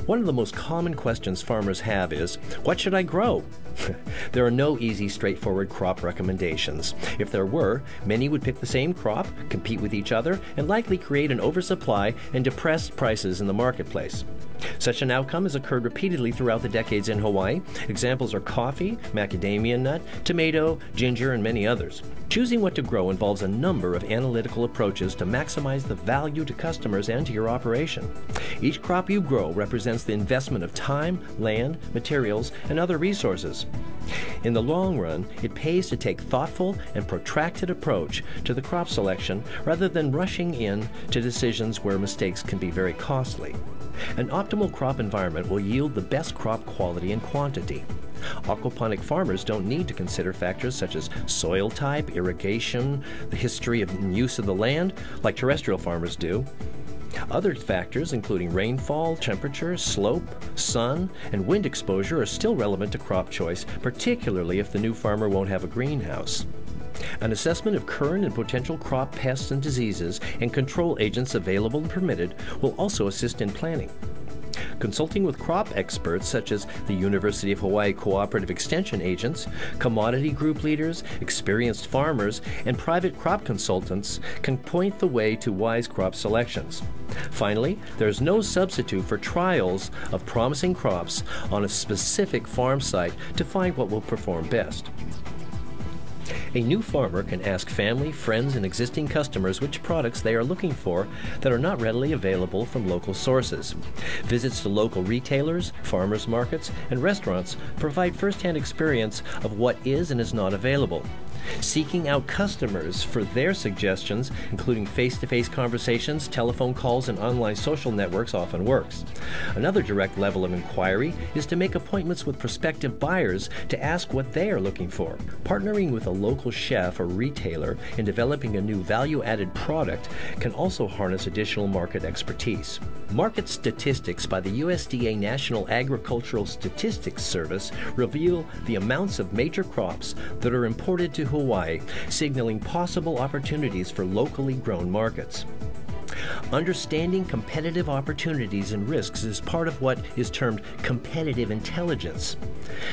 One of the most common questions farmers have is, what should I grow? There are no easy, straightforward crop recommendations. If there were, many would pick the same crop, compete with each other, and likely create an oversupply and depress prices in the marketplace. Such an outcome has occurred repeatedly throughout the decades in Hawaii. Examples are coffee, macadamia nut, tomato, ginger, and many others. Choosing what to grow involves a number of analytical approaches to maximize the value to customers and to your operation. Each crop you grow represents the investment of time, land, materials, and other resources. In the long run, it pays to take thoughtful and protracted approach to the crop selection rather than rushing in to decisions where mistakes can be very costly. An optimal crop environment will yield the best crop quality and quantity. Aquaponic farmers don't need to consider factors such as soil type, irrigation, the history and use of the land, like terrestrial farmers do. Other factors, including rainfall, temperature, slope, sun, and wind exposure, are still relevant to crop choice, particularly if the new farmer won't have a greenhouse. An assessment of current and potential crop pests and diseases and control agents available and permitted will also assist in planning. Consulting with crop experts such as the University of Hawaii Cooperative Extension agents, commodity group leaders, experienced farmers, and private crop consultants can point the way to wise crop selections. Finally, there is no substitute for trials of promising crops on a specific farm site to find what will perform best. A new farmer can ask family, friends, and existing customers which products they are looking for that are not readily available from local sources. Visits to local retailers, farmers markets, and restaurants provide first-hand experience of what is and is not available. Seeking out customers for their suggestions, including face-to-face conversations, telephone calls, and online social networks, often works. Another direct level of inquiry is to make appointments with prospective buyers to ask what they are looking for. Partnering with a local chef or retailer in developing a new value-added product can also harness additional market expertise. Market statistics by the USDA National Agricultural Statistics Service reveal the amounts of major crops that are imported to Hawaii, signaling possible opportunities for locally grown markets. Understanding competitive opportunities and risks is part of what is termed competitive intelligence.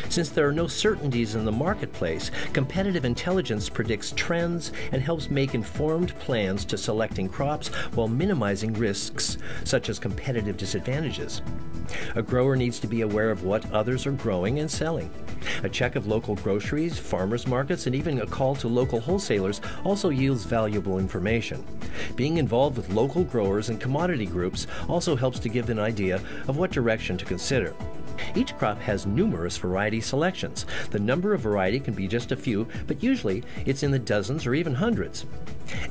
Since there are no certainties in the marketplace, competitive intelligence predicts trends and helps make informed plans to selecting crops while minimizing risks, such as competitive disadvantages. A grower needs to be aware of what others are growing and selling. A check of local groceries, farmers markets, and even a call to local wholesalers also yields valuable information. Being involved with local growers and commodity groups also helps to give an idea of what direction to consider. Each crop has numerous variety selections. The number of variety can be just a few, but usually it's in the dozens or even hundreds.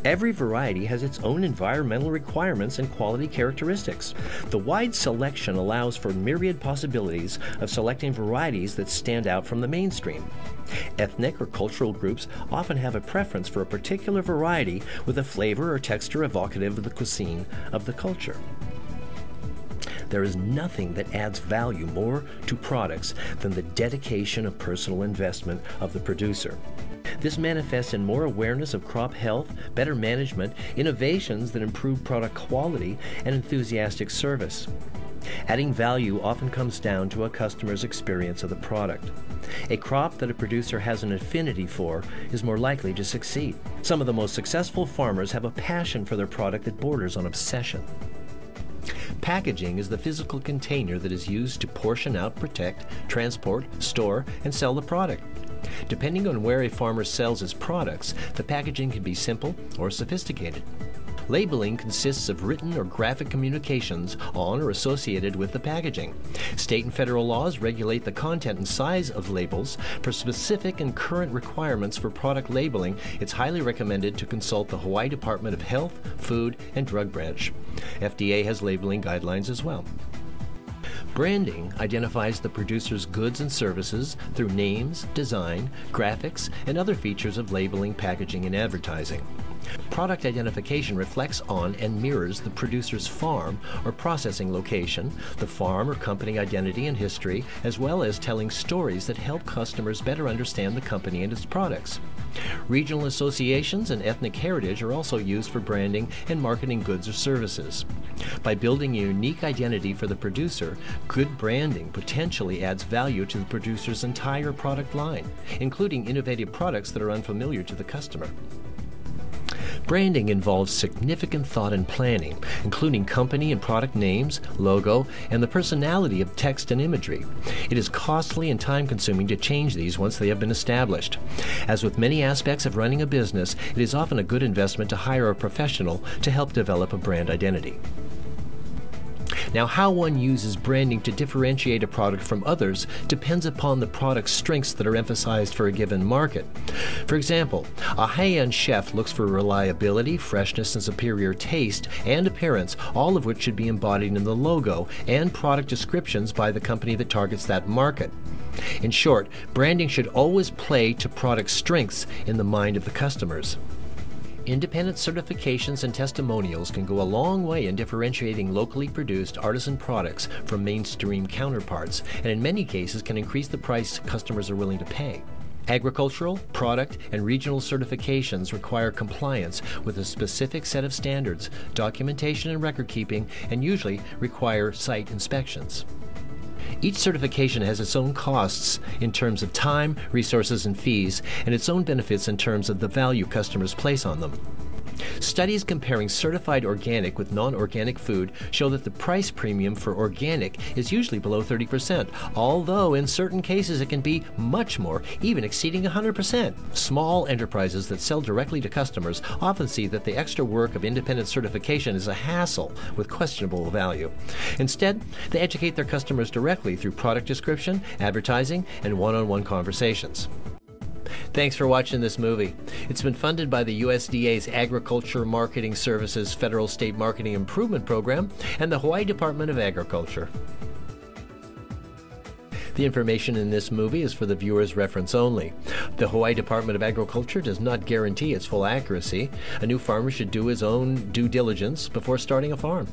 Every variety has its own environmental requirements and quality characteristics. The wide selection allows for myriad possibilities of selecting varieties that stand out from the mainstream. Ethnic or cultural groups often have a preference for a particular variety with a flavor or texture evocative of the cuisine of the culture. There is nothing that adds value more to products than the dedication of personal investment of the producer. This manifests in more awareness of crop health, better management, innovations that improve product quality, and enthusiastic service. Adding value often comes down to a customer's experience of the product. A crop that a producer has an affinity for is more likely to succeed. Some of the most successful farmers have a passion for their product that borders on obsession. Packaging is the physical container that is used to portion out, protect, transport, store, and sell the product. Depending on where a farmer sells his products, the packaging can be simple or sophisticated. Labeling consists of written or graphic communications on or associated with the packaging. State and federal laws regulate the content and size of labels. For specific and current requirements for product labeling, it's highly recommended to consult the Hawaii Department of Health, Food, and Drug Branch. FDA has labeling guidelines as well. Branding identifies the producer's goods and services through names, design, graphics, and other features of labeling, packaging, and advertising. Product identification reflects on and mirrors the producer's farm or processing location, the farm or company identity and history, as well as telling stories that help customers better understand the company and its products. Regional associations and ethnic heritage are also used for branding and marketing goods or services. By building a unique identity for the producer, good branding potentially adds value to the producer's entire product line, including innovative products that are unfamiliar to the customer. Branding involves significant thought and planning, including company and product names, logo, and the personality of text and imagery. It is costly and time-consuming to change these once they have been established. As with many aspects of running a business, it is often a good investment to hire a professional to help develop a brand identity. Now, how one uses branding to differentiate a product from others depends upon the product's strengths that are emphasized for a given market. For example, a high-end chef looks for reliability, freshness, and superior taste and appearance, all of which should be embodied in the logo and product descriptions by the company that targets that market. In short, branding should always play to product strengths in the mind of the customers. Independent certifications and testimonials can go a long way in differentiating locally produced artisan products from mainstream counterparts, and in many cases can increase the price customers are willing to pay. Agricultural, product, and regional certifications require compliance with a specific set of standards, documentation and record keeping, and usually require site inspections. Each certification has its own costs in terms of time, resources, and fees, and its own benefits in terms of the value customers place on them. Studies comparing certified organic with non-organic food show that the price premium for organic is usually below 30%, although in certain cases it can be much more, even exceeding 100%. Small enterprises that sell directly to customers often see that the extra work of independent certification is a hassle with questionable value. Instead, they educate their customers directly through product description, advertising, and one-on-one conversations. Thanks for watching this movie. It's been funded by the USDA's Agriculture Marketing Services Federal State Marketing Improvement Program and the Hawaii Department of Agriculture. The information in this movie is for the viewer's reference only. The Hawaii Department of Agriculture does not guarantee its full accuracy. A new farmer should do his own due diligence before starting a farm.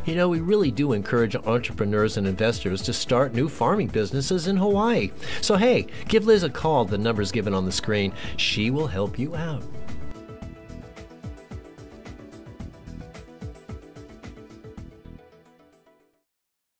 You know, we really do encourage entrepreneurs and investors to start new farming businesses in Hawaii. So hey, give Liz a call. The number's given on the screen. She will help you out.